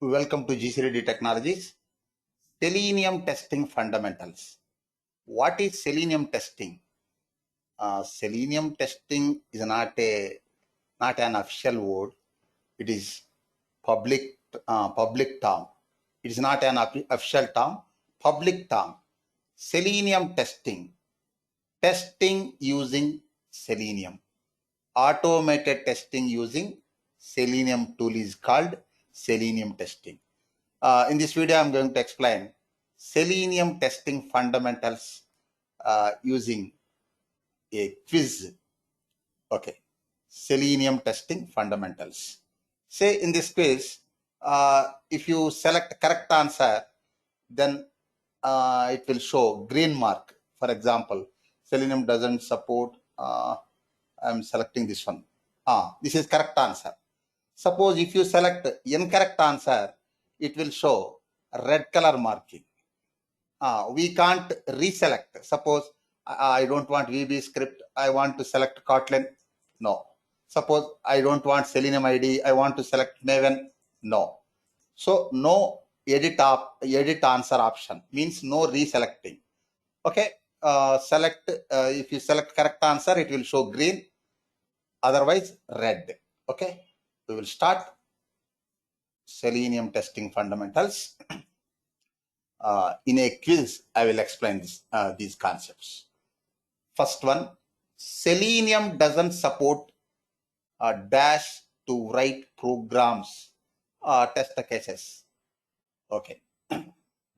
Welcome to GCD Technologies. Selenium testing fundamentals. What is selenium testing? Selenium testing is not an official word. It is public term. It is not an official term. Public term. Selenium testing. Testing using selenium. Automated testing using selenium tool is called selenium testing. In this video, I'm going to explain selenium testing fundamentals using a quiz. Okay, selenium testing fundamentals. Say in this quiz, if you select correct answer, then it will show green mark. For example, selenium doesn't support. I'm selecting this one. This is correct answer. Suppose if you select incorrect answer, it will show red color marking. We can't reselect. Suppose I don't want VB script, I want to select Kotlin. No. Suppose I don't want Selenium ID, I want to select Maven. No. So no edit answer option, means no reselecting. Okay. If you select correct answer, it will show green, otherwise red. Okay. We will start selenium testing fundamentals. In a quiz, I will explain these concepts. First one, selenium doesn't support dash to write programs, test cases. Okay.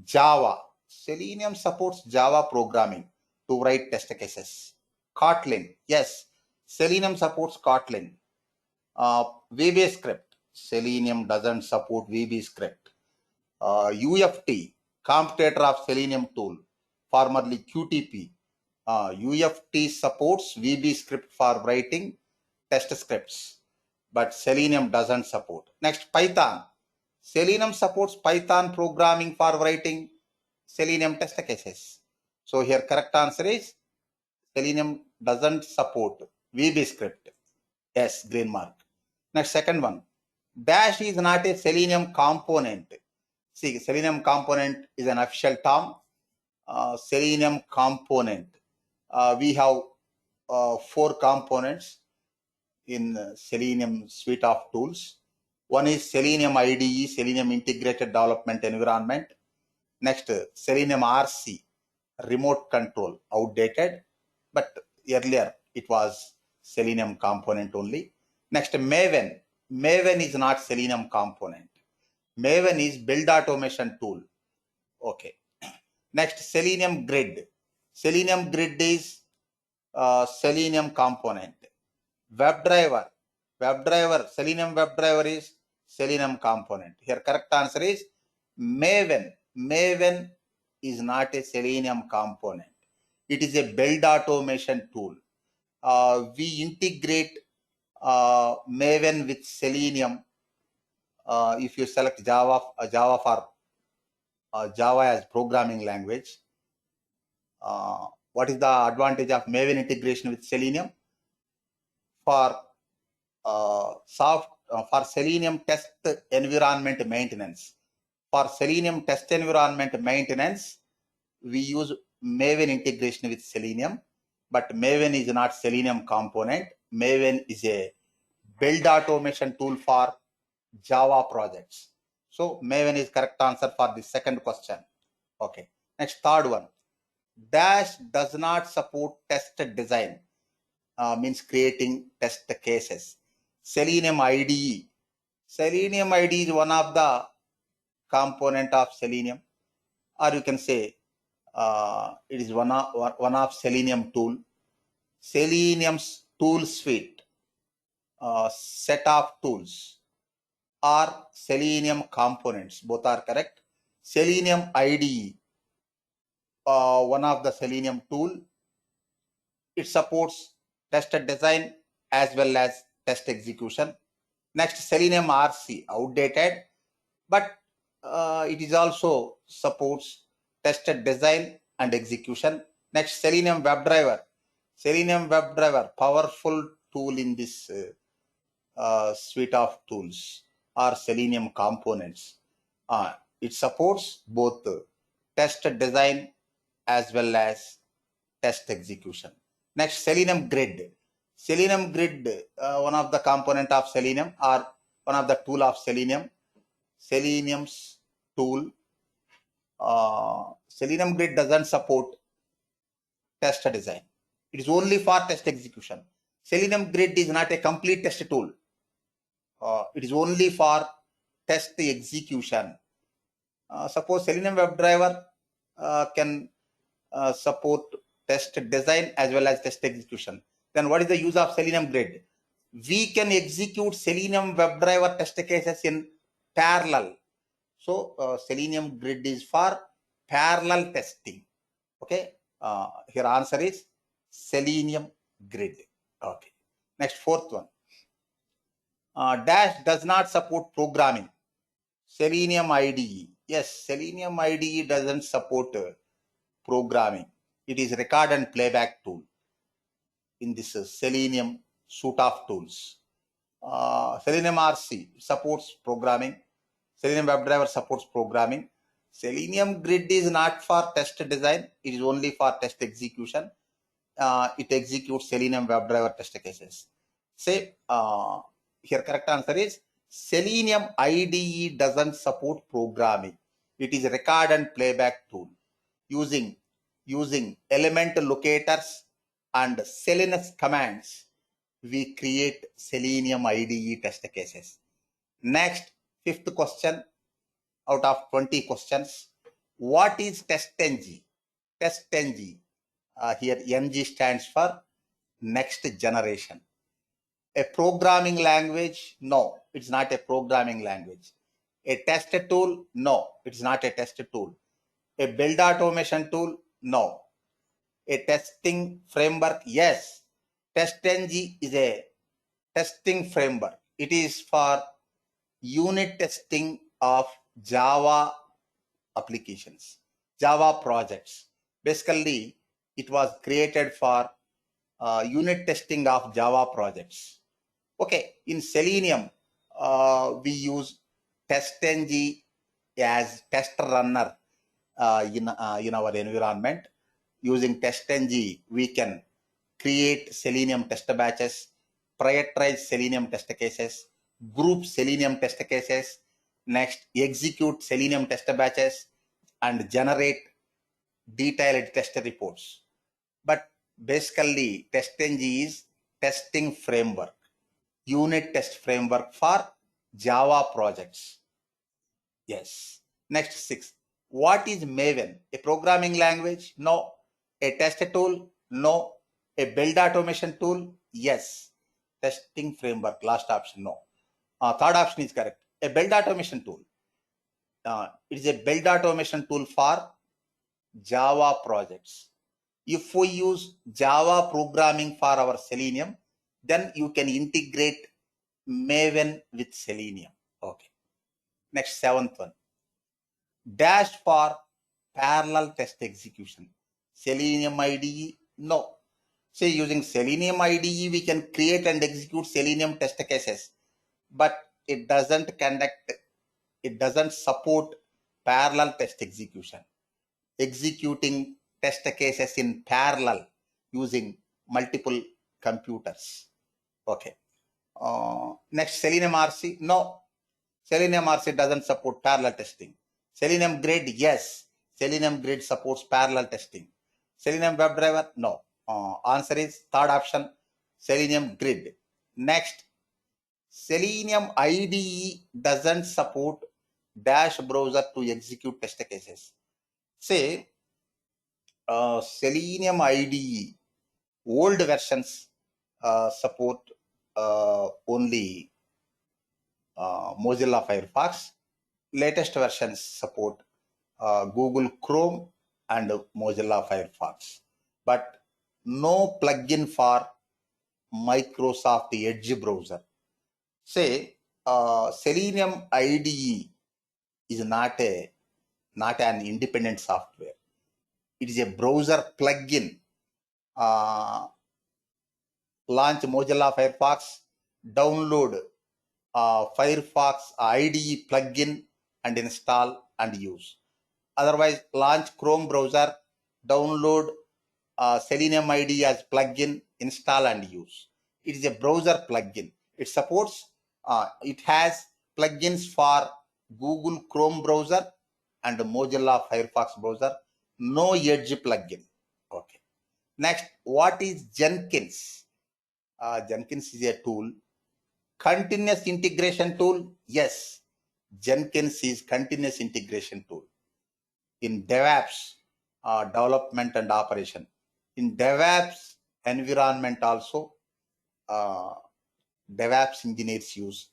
Java, selenium supports Java programming to write test cases. Kotlin, yes, selenium supports Kotlin. VB script, selenium doesn't support VB script. UFT, competitor of Selenium tool, formerly QTP. UFT supports VB script for writing test scripts, but Selenium doesn't support. Next, Python. Selenium supports Python programming for writing Selenium test cases. So here correct answer is Selenium doesn't support VB script. Yes, green mark. Next, second one. Dash is not a Selenium component. See, Selenium component is an official term. Selenium component. We have 4 components in Selenium suite of tools. One is Selenium IDE, Selenium Integrated Development Environment. Next, Selenium RC, remote control, outdated, but earlier it was Selenium component only. Next, Maven. Maven is not Selenium component. Maven is build automation tool. Okay. Next, Selenium Grid. Selenium Grid is Selenium component. WebDriver. Selenium WebDriver is Selenium component. Here correct answer is Maven. Maven is not a Selenium component. It is a build automation tool. We integrate Maven with Selenium. If you select Java for Java as programming language, what is the advantage of Maven integration with Selenium? For Selenium test environment maintenance. For Selenium test environment maintenance, we use Maven integration with Selenium, but Maven is not Selenium component. Maven is a build automation tool for Java projects. So Maven is correct answer for the second question. Okay. Next, third one. Dash does not support test design, means creating test cases. Selenium IDE. Selenium IDE is one of the component of Selenium, or you can say it is one of Selenium tool. Selenium's tool suite, set of tools, are Selenium components. Both are correct. Selenium IDE, one of the Selenium tool. It supports test design as well as test execution. Next, Selenium RC, outdated, but it is also supports tested design and execution. Next, Selenium WebDriver. Selenium WebDriver, powerful tool in this suite of tools, are Selenium components. It supports both test design as well as test execution. Next, Selenium Grid. Selenium Grid, one of the component of Selenium or one of the tool of Selenium. Selenium's tool. Selenium Grid doesn't support test design. It is only for test execution. Selenium Grid is not a complete test tool. It is only for test execution. Suppose Selenium WebDriver can support test design as well as test execution. Then what is the use of Selenium Grid? We can execute Selenium WebDriver test cases in parallel. So Selenium Grid is for parallel testing. Okay. Here answer is Selenium Grid. Okay. Next, fourth one. Dash does not support programming. Selenium IDE. Yes, Selenium IDE doesn't support programming. It is record and playback tool in this Selenium suite of tools. Selenium RC supports programming. Selenium WebDriver supports programming. Selenium Grid is not for test design. It is only for test execution. It executes Selenium WebDriver test cases. Say, here correct answer is Selenium IDE doesn't support programming. It is a record and playback tool using element locators and Selinux commands. We create Selenium IDE test cases. Next, fifth question out of 20 questions. What is TestNG? TestNG. Here NG stands for next generation. A programming language? No, it's not a programming language. A test tool? No, it's not a test tool. A build automation tool? No. A testing framework? Yes. TestNG is a testing framework. It is for unit testing of Java applications, Java projects. Basically, it was created for unit testing of Java projects. Okay, in Selenium, we use TestNG as test runner in our environment. Using TestNG, we can create Selenium test batches, prioritize Selenium test cases, group Selenium test cases, next execute Selenium test batches, and generate detailed test reports. But basically, TestNG is testing framework, unit test framework for Java projects. Yes. Next, 6. What is Maven? A programming language? No. A test tool? No. A build automation tool? Yes. Testing framework, last option, no. Third option is correct. A build automation tool. It is a build automation tool for Java projects. If we use Java programming for our Selenium, then you can integrate Maven with Selenium. Okay. Next, seventh one. Dash for parallel test execution. Selenium IDE? No. Say using Selenium IDE, we can create and execute Selenium test cases, but it doesn't support parallel test execution. Executing test cases in parallel using multiple computers. Okay. Next, Selenium RC? No. Selenium RC doesn't support parallel testing. Selenium Grid? Yes. Selenium Grid supports parallel testing. Selenium WebDriver? No. Answer is third option, Selenium Grid. Next, Selenium IDE doesn't support Dash browser to execute test cases. Say, Selenium IDE, old versions support only Mozilla Firefox. Latest versions support Google Chrome and Mozilla Firefox, but no plugin for Microsoft Edge browser. Say, Selenium IDE is not an independent software. It is a browser plugin. Launch Mozilla Firefox, download Firefox IDE plugin, and install and use. Otherwise, launch Chrome browser, download Selenium IDE as plugin, install and use. It is a browser plugin. It supports, it has plugins for Google Chrome browser and Mozilla Firefox browser. No Edge plugin. Okay. Next, what is Jenkins? Jenkins is a tool. Continuous integration tool? Yes. Jenkins is continuous integration tool. In DevOps, development and operation. In DevOps environment also, DevOps engineers use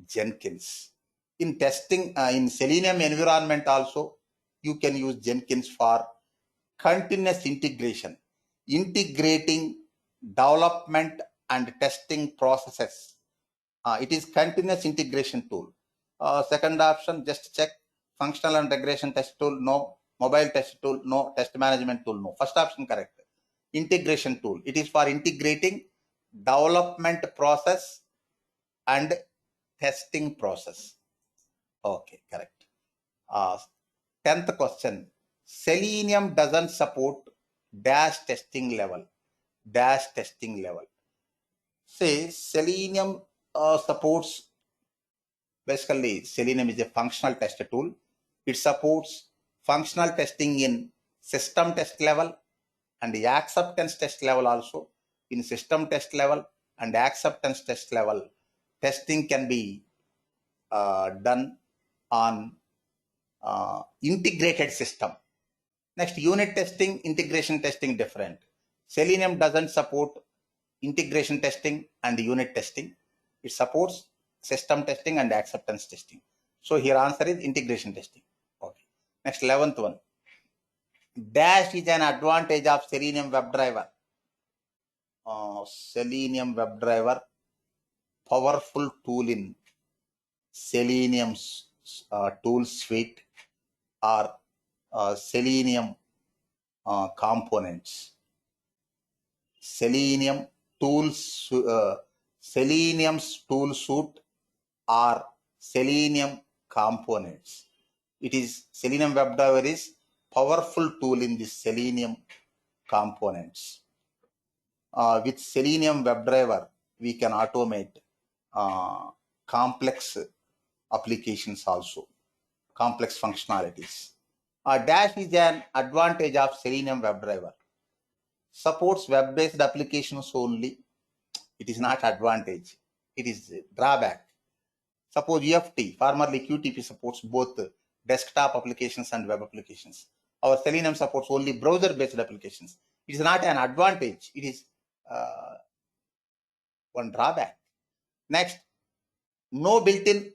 Jenkins. In testing, in Selenium environment also, you can use Jenkins for continuous integration, integrating development and testing processes. It is continuous integration tool. Second option, just check functional and regression test tool, no. Mobile test tool, no. Test management tool, no. First option correct. Integration tool, it is for integrating development process and testing process. Okay, correct. 10th question, Selenium doesn't support dash testing level. Dash testing level. Say Selenium supports, basically Selenium is a functional test tool. It supports functional testing in system test level and the acceptance test level also. In system test level and acceptance test level, testing can be done on integrated system. Next, unit testing, integration testing different. Selenium doesn't support integration testing and unit testing. It supports system testing and acceptance testing. So here answer is integration testing. Okay. Next, 11th one. Dash is an advantage of Selenium WebDriver. Selenium WebDriver, powerful tool in Selenium's tool suite or Selenium components. Selenium tools, Selenium's tool suite or Selenium components. It is Selenium WebDriver is powerful tool in the Selenium components. With Selenium WebDriver, we can automate complex applications also, complex functionalities. Dash is an advantage of Selenium WebDriver. Supports web-based applications only. It is not advantage. It is drawback. Suppose UFT, formerly QTP, supports both desktop applications and web applications. Our Selenium supports only browser-based applications. It is not an advantage. It is one drawback. Next, no built-in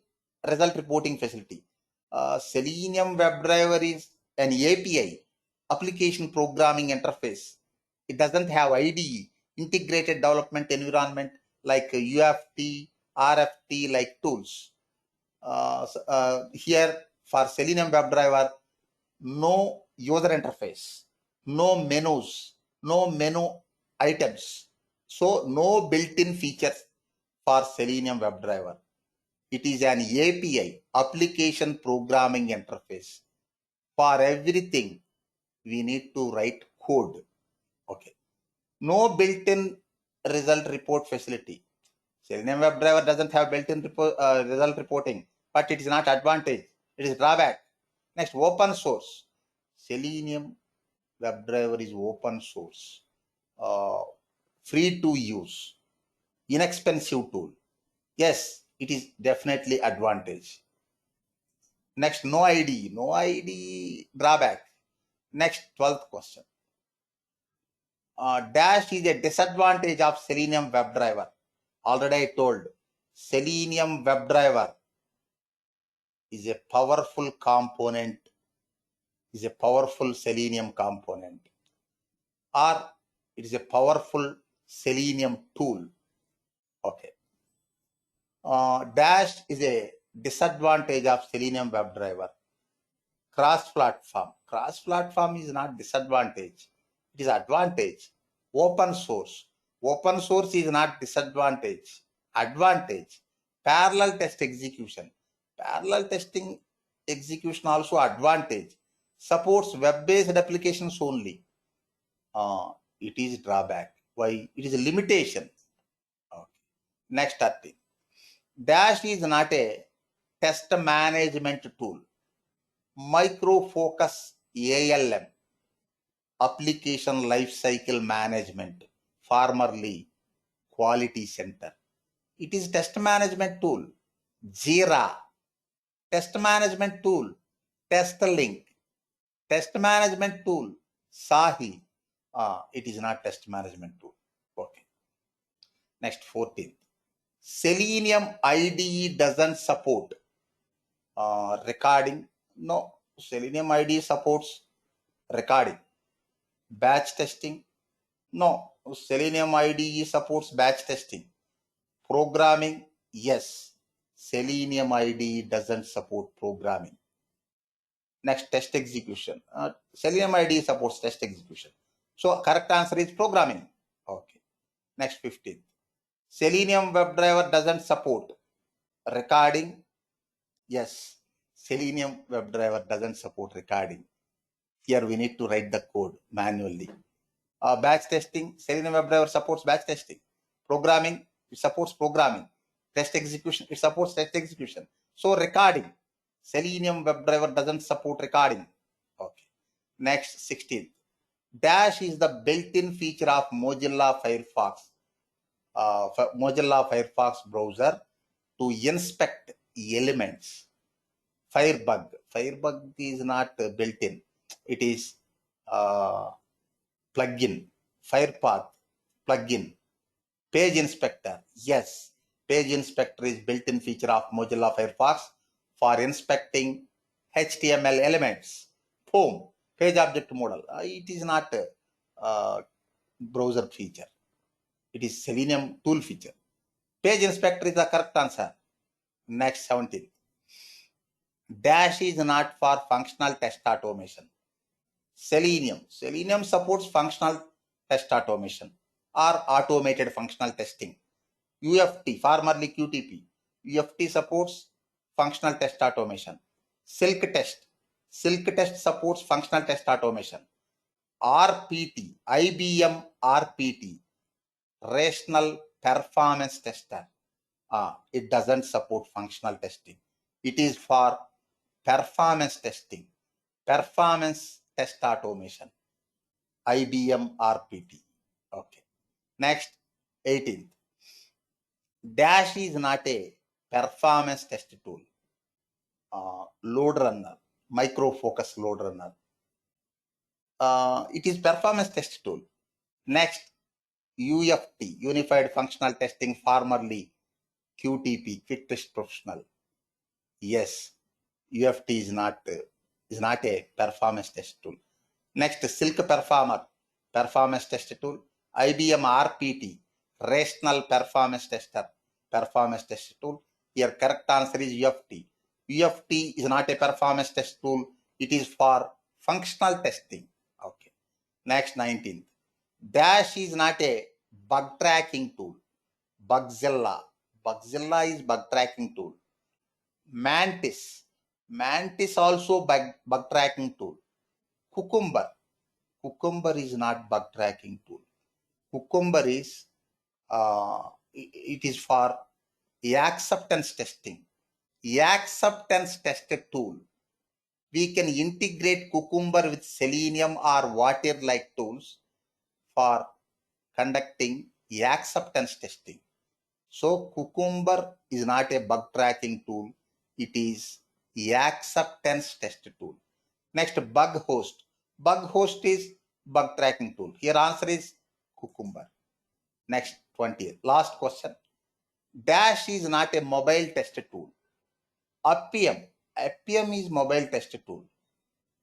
result reporting facility. Selenium WebDriver is an API, application programming interface. It doesn't have IDE, integrated development environment like UFT, RFT like tools. Here for Selenium WebDriver, no user interface, no menus, no menu items. So no built-in features for Selenium WebDriver. It is an API, application programming interface. For everything, we need to write code. Okay. No built-in result report facility. Selenium WebDriver doesn't have built-in result reporting, but it is not advantage. It is drawback. Next, open source. Selenium WebDriver is open source, free to use, inexpensive tool. Yes, it is definitely advantage. Next, no ID. No ID, drawback. Next, 12th question. Dash is a disadvantage of Selenium WebDriver. Already I told, Selenium WebDriver is a powerful component, is a powerful Selenium component, or it is a powerful Selenium tool. Okay. Dash is a disadvantage of Selenium WebDriver. Cross-platform. Cross-platform is not disadvantage. It is advantage. Open source. Open source is not disadvantage. Advantage. Parallel test execution. Parallel testing execution also advantage. Supports web-based applications only. It is drawback. Why? It is a limitation. Okay. Next 30. Dash is not a test management tool. Micro Focus ALM, Application Lifecycle Management, formerly Quality Center. It is test management tool. Jira, test management tool. TestLink, test management tool. Sahi, it is not test management tool. Okay. Next 14th. Selenium IDE doesn't support recording. No, Selenium IDE supports recording. Batch testing. No, Selenium IDE supports batch testing. Programming. Yes, Selenium IDE doesn't support programming. Next, test execution. Selenium IDE supports test execution. So correct answer is programming. Okay. Next 15th. Selenium WebDriver doesn't support recording. Yes, Selenium WebDriver doesn't support recording. Here we need to write the code manually. Batch testing, Selenium WebDriver supports batch testing. Programming, it supports programming. Test execution, it supports test execution. So recording, Selenium WebDriver doesn't support recording. Okay. Next, 16th. Dash is the built-in feature of Mozilla Firefox. Mozilla Firefox browser to inspect elements. Firebug. Firebug is not built-in. It is plugin. Firepath plugin. Page Inspector. Yes, Page Inspector is built-in feature of Mozilla Firefox for inspecting HTML elements. POM, Page Object Model. It is not a browser feature. It is Selenium tool feature. Page Inspector is the correct answer. Next 17. Dash is not for functional test automation. Selenium. Selenium supports functional test automation or automated functional testing. UFT, formerly QTP. UFT supports functional test automation. Silk Test. Silk Test supports functional test automation. RPT, IBM RPT, Rational Performance Tester. It doesn't support functional testing. It is for performance testing, performance test automation. IBM RPT. Okay. Next, 18th. Dash is not a performance test tool. Load runner, Micro Focus load runner. It is performance test tool. Next, UFT, Unified Functional Testing, formerly QTP, Quick Test Professional. Yes, UFT is not a performance test tool. Next, Silk Performer, performance test tool. IBM RPT, Rational Performance Tester, performance test tool. Here, correct answer is UFT. UFT is not a performance test tool. It is for functional testing. Okay. Next, 19th. Dash is not a bug tracking tool. Bugzilla. Bugzilla is bug tracking tool. Mantis. Mantis also bug tracking tool. Cucumber. Cucumber is not bug tracking tool. Cucumber is it is for acceptance testing. Acceptance tested tool. We can integrate Cucumber with Selenium or whatever like tools for conducting acceptance testing. So Cucumber is not a bug tracking tool. It is acceptance test tool. Next, Bug Host. Bug Host is bug tracking tool. Here answer is Cucumber. Next, 20th. Last question. Dash is not a mobile test tool. Appium. Appium is mobile test tool.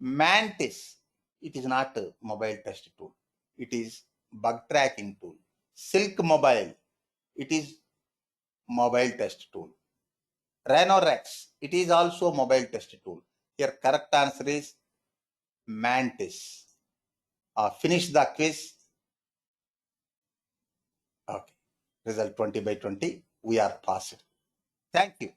Mantis. It is not a mobile test tool. It is bug tracking tool. Silk Mobile. It is mobile test tool. Rhinorex. It is also mobile test tool. Here correct answer is Mantis. Finish the quiz. Okay. Result 20/20. We are passed. Thank you.